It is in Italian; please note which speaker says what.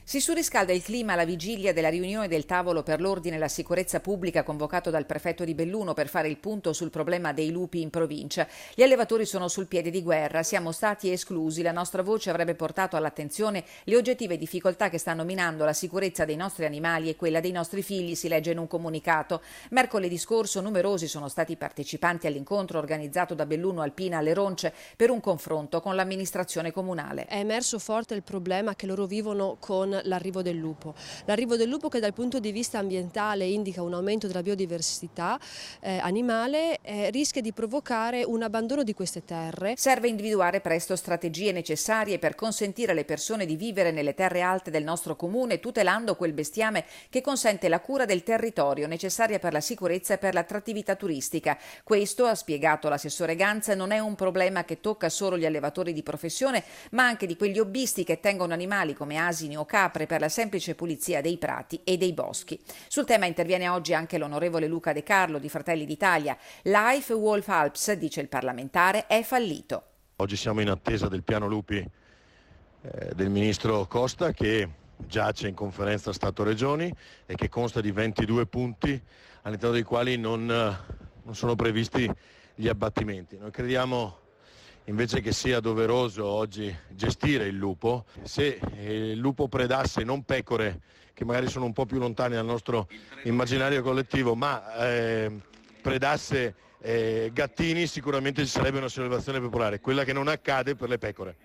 Speaker 1: Si surriscalda il clima alla vigilia della riunione del tavolo per l'ordine e la sicurezza pubblica convocato dal prefetto di Belluno per fare il punto sul problema dei lupi in provincia. Gli allevatori sono sul piede di guerra, siamo stati esclusi, la nostra voce avrebbe portato all'attenzione le oggettive difficoltà che stanno minando la sicurezza dei nostri animali e quella dei nostri figli, si legge in un comunicato. Mercoledì scorso numerosi sono stati i partecipanti all'incontro organizzato da Belluno Alpina alle Ronce per un confronto con l'amministrazione comunale.
Speaker 2: È emerso forte il problema che loro vivono con l'arrivo del lupo. L'arrivo del lupo che dal punto di vista ambientale indica un aumento della biodiversità animale, rischia di provocare un abbandono di queste terre.
Speaker 1: Serve individuare presto strategie necessarie per consentire alle persone di vivere nelle terre alte del nostro comune, tutelando quel bestiame che consente la cura del territorio necessaria per la sicurezza e per l'attrattività turistica. Questo, ha spiegato l'assessore Ganza, non è un problema che tocca solo gli allevatori di professione, ma anche di quegli hobbisti che tengono animali come asini o capre per la semplice pulizia dei prati e dei boschi. Sul tema interviene oggi anche l'onorevole Luca De Carlo di Fratelli d'Italia. Life Wolf Alps, dice il parlamentare, è fallito.
Speaker 3: Oggi siamo in attesa del piano lupi del ministro Costa, che giace in conferenza Stato-Regioni e che consta di 22 punti all'interno dei quali non sono previsti gli abbattimenti. Noi crediamo invece che sia doveroso oggi gestire il lupo. Se il lupo predasse non pecore, che magari sono un po' più lontane dal nostro immaginario collettivo, ma predasse gattini, sicuramente ci sarebbe una sollevazione popolare, quella che non accade per le pecore.